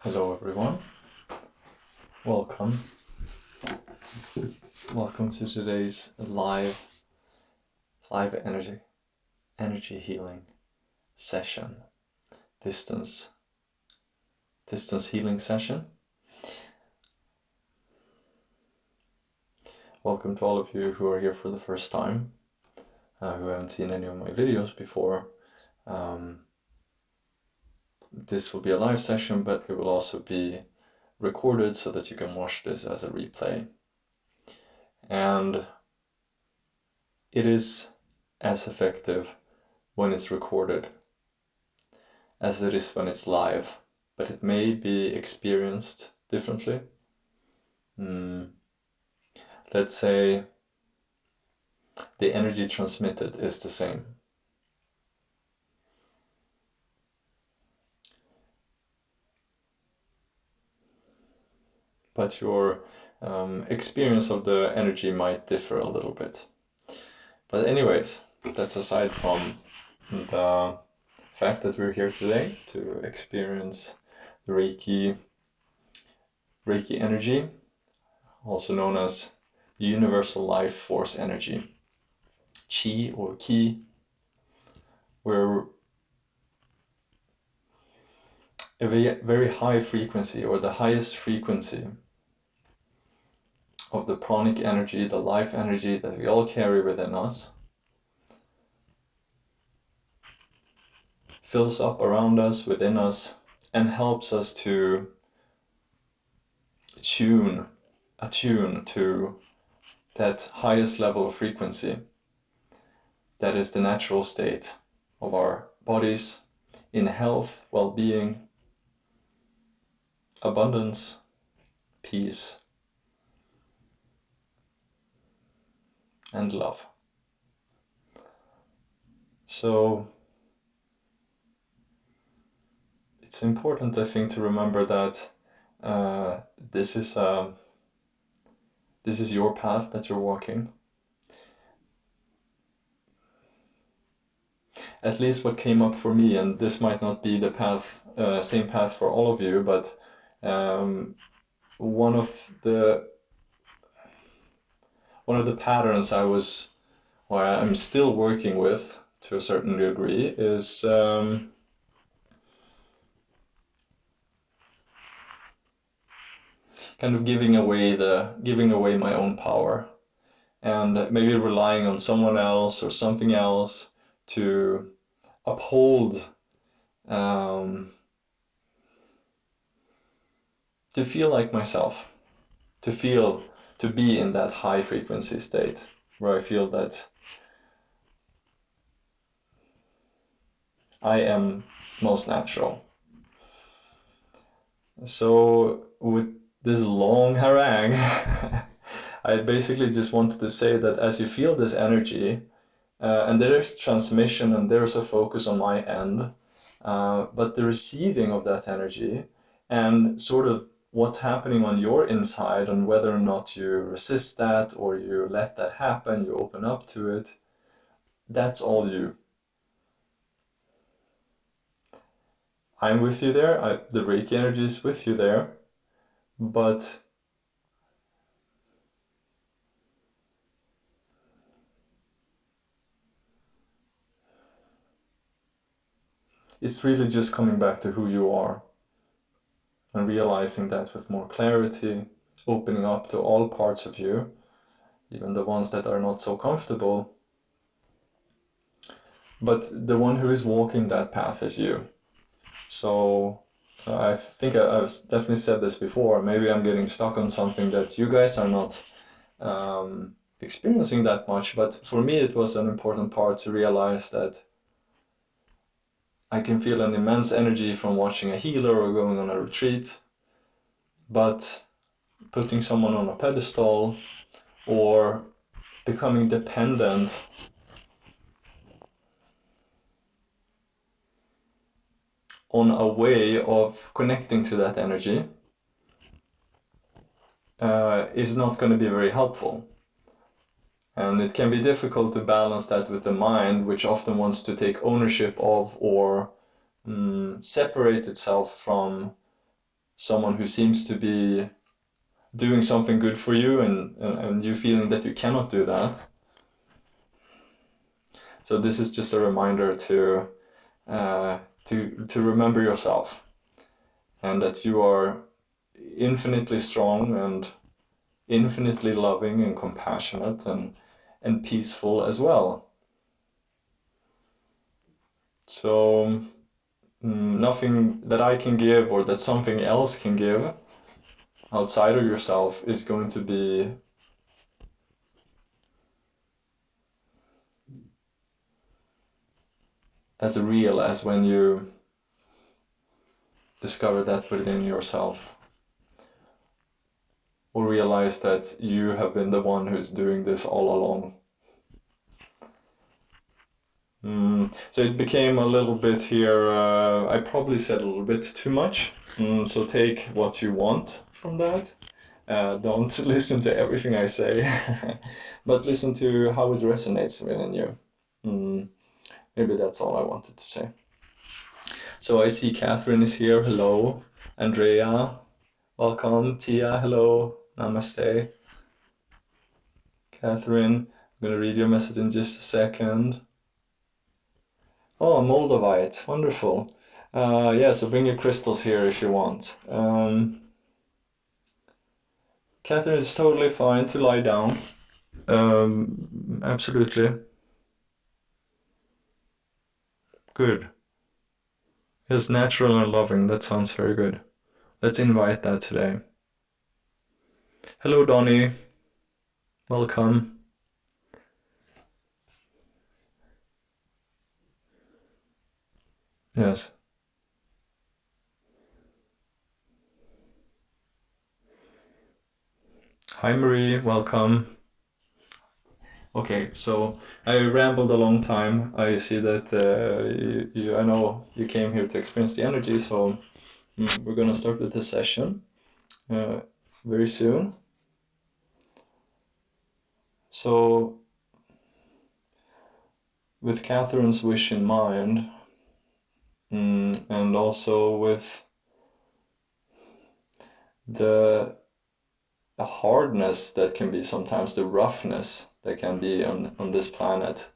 Hello everyone, welcome to today's live energy healing session, distance healing session. Welcome to all of you who are here for the first time, who haven't seen any of my videos before. This will be a live session, but it will also be recorded so that you can watch this as a replay. And it is as effective when it's recorded as it is when it's live, but it may be experienced differently. Let's say the energy transmitted is the same. But your experience of the energy might differ a little bit. But anyways, that's aside from the fact that we're here today to experience the Reiki energy, also known as universal life force energy, Qi or Ki, where a very high frequency, or the highest frequency of the pranic energy, the life energy that we all carry within us, fills up around us, within us, and helps us to attune to that highest level of frequency that is the natural state of our bodies in health, well-being, abundance, peace, and love. So it's important, I think, to remember that this is your path that you're walking. At least what came up for me, and this might not be the path, same path for all of you, but one of the patterns I'm still working with to a certain degree is kind of giving away my own power, and maybe relying on someone else or something else to uphold, to feel like myself, to be in that high frequency state where I feel that I am most natural. So with this long harangue, I basically just wanted to say that as you feel this energy, and there is transmission and there's a focus on my end, but the receiving of that energy and sort of what's happening on your inside, and whether or not you resist that or you let that happen, you open up to it, that's all you. I'm with you there, the Reiki energy is with you there, but it's really just coming back to who you are and realizing that with more clarity, opening up to all parts of you, even the ones that are not so comfortable. But the one who is walking that path is you. So I think I've definitely said this before. Maybe I'm getting stuck on something that you guys are not experiencing that much, but for me it was an important part to realize that I can feel an immense energy from watching a healer or going on a retreat, but putting someone on a pedestal or becoming dependent on a way of connecting to that energy is not going to be very helpful. And it can be difficult to balance that with the mind, which often wants to take ownership of or separate itself from someone who seems to be doing something good for you, and you feeling that you cannot do that. So this is just a reminder to remember yourself, and that you are infinitely strong and infinitely loving and compassionate and peaceful as well. So nothing that I can give or that something else can give outside of yourself is going to be as real as when you discover that within yourself, or realize that you have been the one who's doing this all along. So it became a little bit here, I probably said a little bit too much, so take what you want from that. Don't listen to everything I say, but listen to how it resonates within you. Maybe that's all I wanted to say. So I see Catherine is here. Hello. Andrea, welcome. Tia, hello. Namaste. Catherine, I'm going to read your message in just a second. Oh, Moldavite. Wonderful. Yeah, so bring your crystals here if you want. Catherine, it's totally fine to lie down. Absolutely. Good. Yes, natural and loving. That sounds very good. Let's invite that today. Hello, Donnie. Welcome. Yes. Hi, Marie. Welcome. Okay, so I rambled a long time. I see that I know you came here to experience the energy, so we're gonna start with this session very soon. So, with Catherine's wish in mind, and also with the hardness that can be sometimes, the roughness that can be on this planet,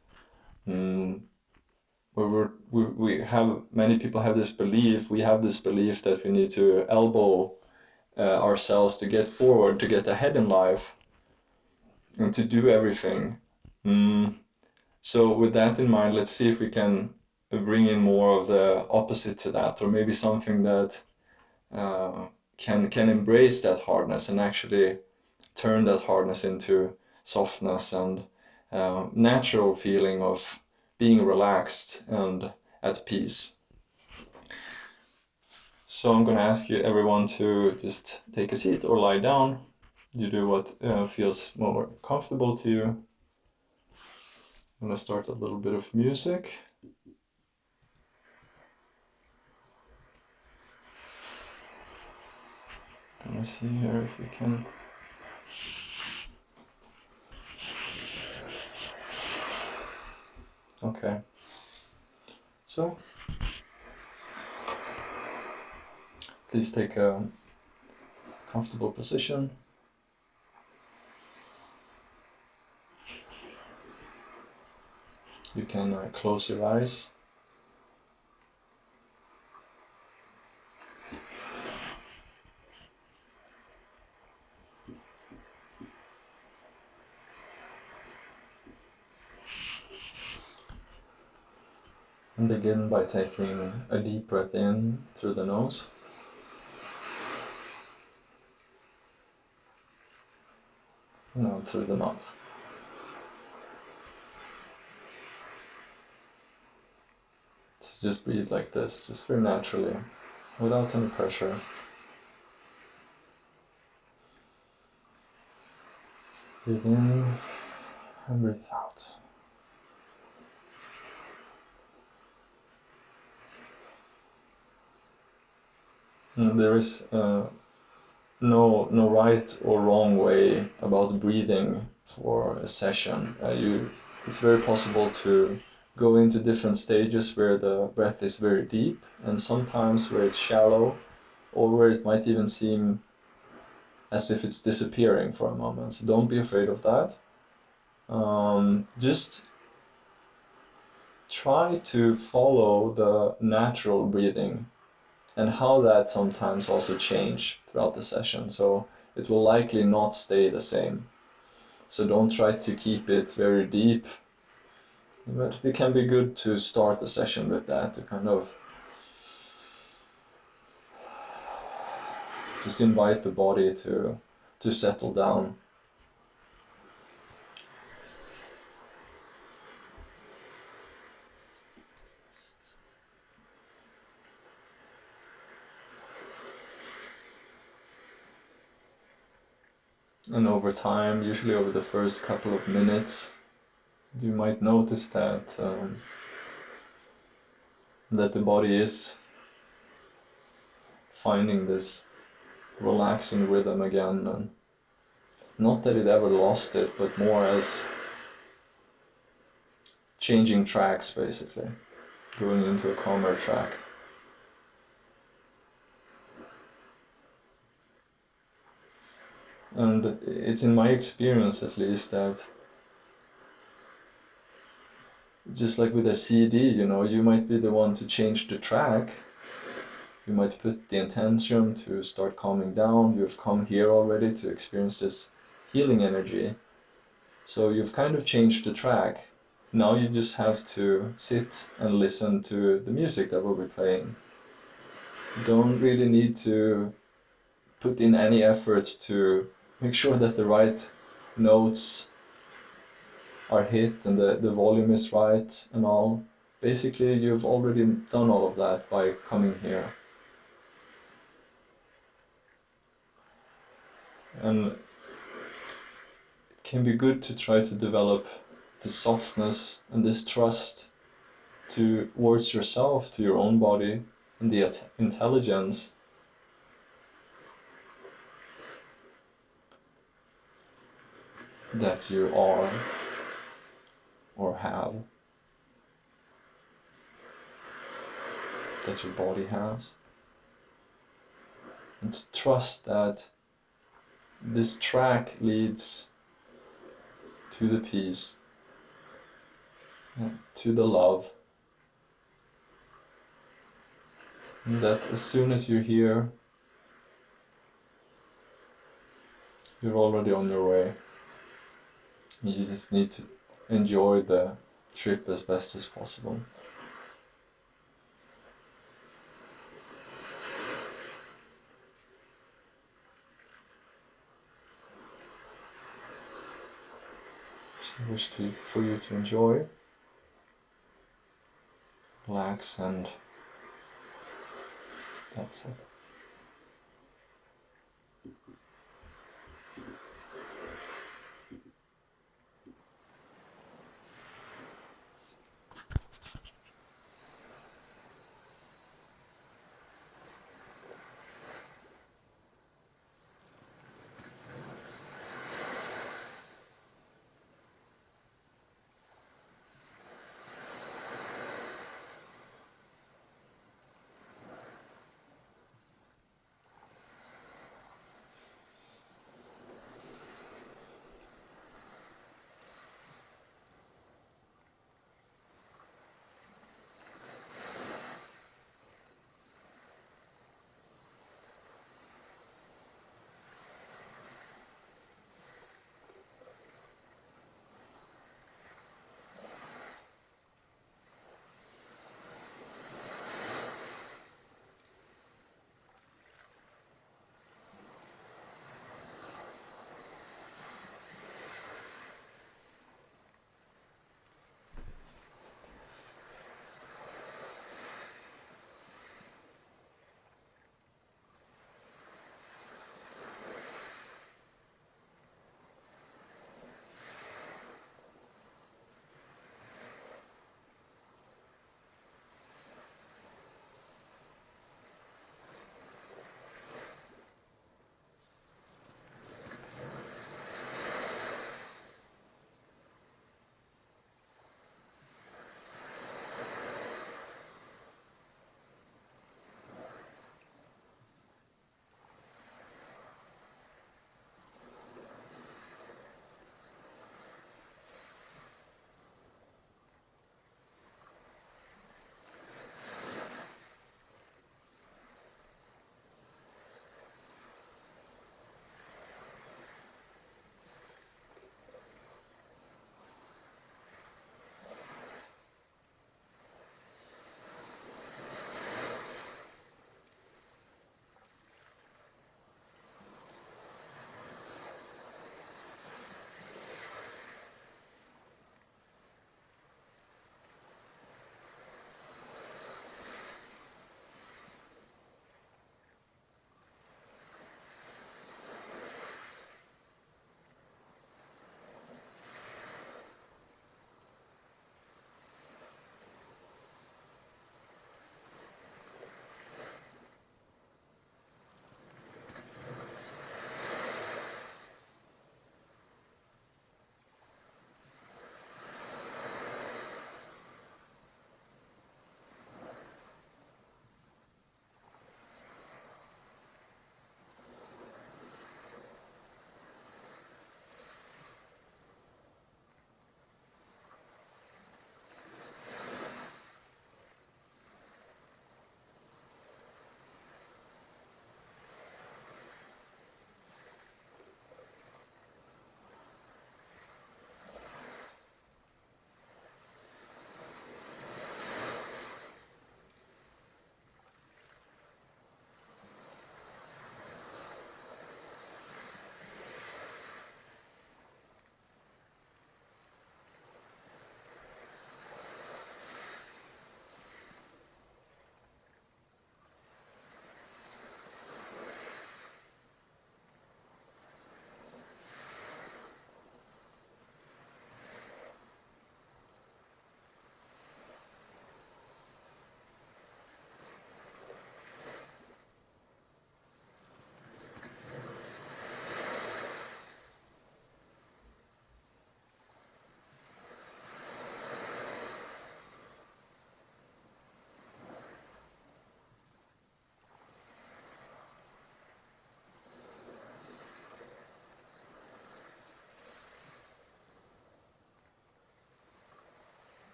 where we have, many people have this belief, we have this belief that we need to elbow ourselves to get forward, to get ahead in life, and to do everything. So with that in mind, let's see if we can bring in more of the opposite to that, or maybe something that can embrace that hardness and actually turn that hardness into softness and natural feeling of being relaxed and at peace. So I'm going to ask you everyone to just take a seat or lie down. You do what feels more comfortable to you. I'm going to start a little bit of music. Let me see here if we can. Okay. So please take a comfortable position. You can close your eyes. And begin by taking a deep breath in through the nose. And out through the mouth. So just breathe like this, just very naturally, without any pressure. Breathe in and breathe out. And there is no right or wrong way about breathing for a session. It's very possible to go into different stages where the breath is very deep, and sometimes where it's shallow, or where it might even seem as if it's disappearing for a moment. So don't be afraid of that. Just try to follow the natural breathing and how that sometimes also change throughout the session. So it will likely not stay the same. So don't try to keep it very deep, but it can be good to start the session with that, to kind of just invite the body to settle down. And over time, usually over the first couple of minutes, you might notice that that the body is finding this relaxing rhythm again, and not that it ever lost it, but more as changing tracks, basically, going into a calmer track. And it's in my experience, at least, that just like with a CD, you might be the one to change the track. You might put the intention to start calming down. You've come here already to experience this healing energy. So you've kind of changed the track. Now you just have to sit and listen to the music that will be playing. You don't really need to put in any effort to make sure that the right notes are hit and the volume is right and all. Basically, you've already done all of that by coming here. And it can be good to try to develop the softness and this trust towards yourself, to your own body, and the intelligence that you are or have, that your body has. And to trust that this track leads to the peace, to the love. And that as soon as you're here, you're already on your way. You just need to enjoy the trip as best as possible. Just wish for you to enjoy, relax, and that's it.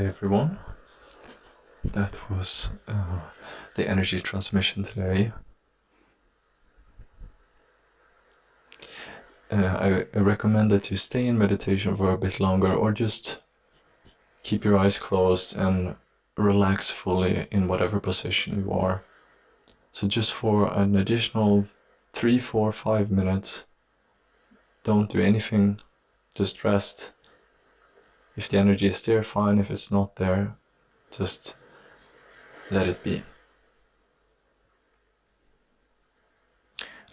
Okay, everyone, that was the energy transmission today. I recommend that you stay in meditation for a bit longer, or just keep your eyes closed and relax fully in whatever position you are. So just for an additional 3, 4, 5 minutes, don't do anything, just rest. If the energy is there, fine. If it's not there, just let it be.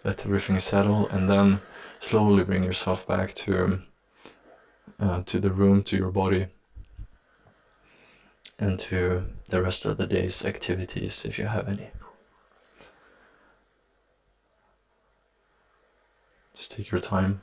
Let everything settle, and then slowly bring yourself back to the room, to your body, and to the rest of the day's activities, if you have any. Just take your time.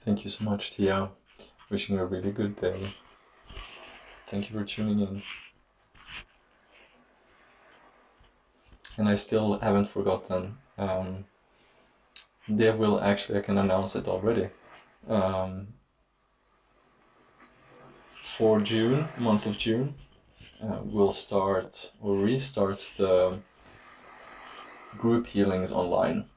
Thank you so much, Tia. Wishing you a really good day. Thank you for tuning in. And I still haven't forgotten. There will actually, I can announce it already. For June, month of June, we'll start or restart the group healings online.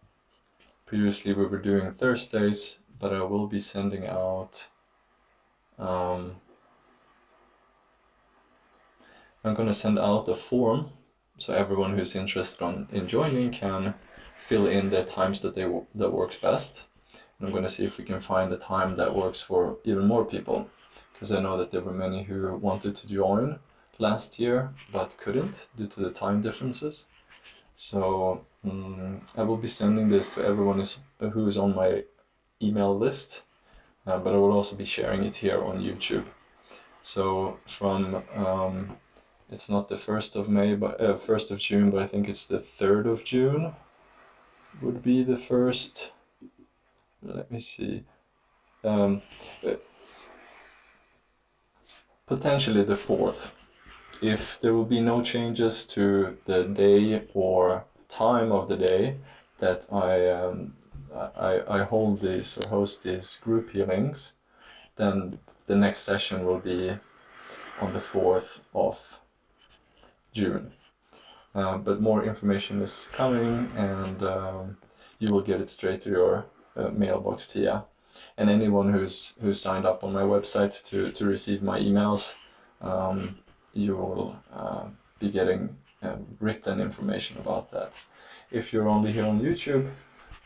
Previously we were doing Thursdays, but I will be sending out I'm going to send out a form, so everyone who's interested in joining can fill in the times that works best. And I'm going to see if we can find a time that works for even more people, because I know that there were many who wanted to join last year but couldn't due to the time differences. So I will be sending this to everyone who is on my email list, but I will also be sharing it here on YouTube. So from it's not the 1st of May, but 1st of June, but I think it's the 3rd of June would be the first. Let me see. Potentially the 4th. If there will be no changes to the day or time of the day that I hold these or host these group healings, then the next session will be on the 4th of June. But more information is coming, and you will get it straight to your mailbox, Tia. And anyone who's signed up on my website to receive my emails, you will be getting written information about that. If you're only here on YouTube,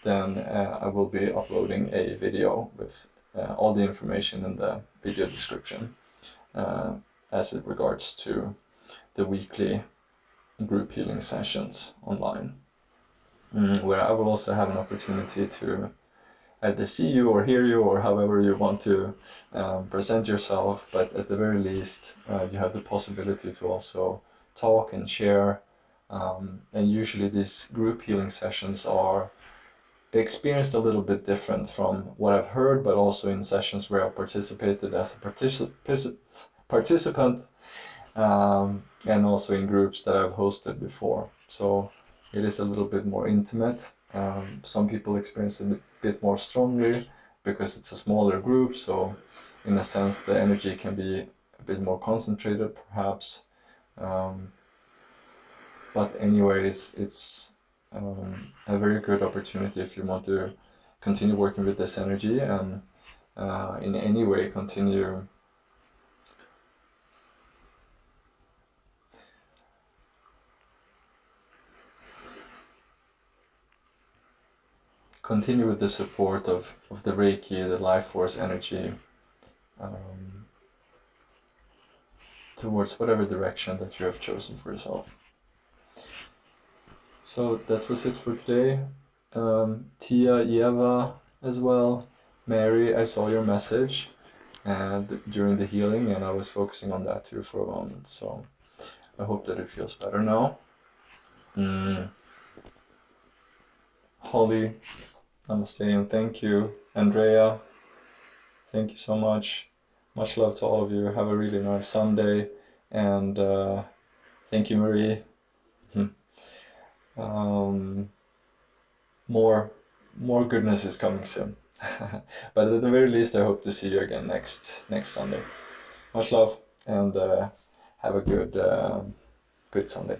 then I will be uploading a video with all the information in the video description as it regards to the weekly group healing sessions online, where I will also have an opportunity to either see you or hear you, or however you want to present yourself, but at the very least you have the possibility to also talk and share, and usually these group healing sessions are experienced a little bit different from what I've heard, but also in sessions where I participated as a participant, and also in groups that I've hosted before. So it is a little bit more intimate. Some people experience it a bit more strongly because it's a smaller group, so in a sense the energy can be a bit more concentrated perhaps. But anyways, it's a very good opportunity if you want to continue working with this energy and in any way continue with the support of the Reiki, the life force energy, towards whatever direction that you have chosen for yourself. So that was it for today. Tia, Eva as well, Mary, I saw your message. during the healing, and I was focusing on that too for a moment. So I hope that it feels better now. Holly, namaste, and thank you. Andrea, thank you so much. Much love to all of you. Have a really nice Sunday, and thank you, Marie. um, more goodness is coming soon. But at the very least, I hope to see you again next Sunday. Much love, and have a good Sunday.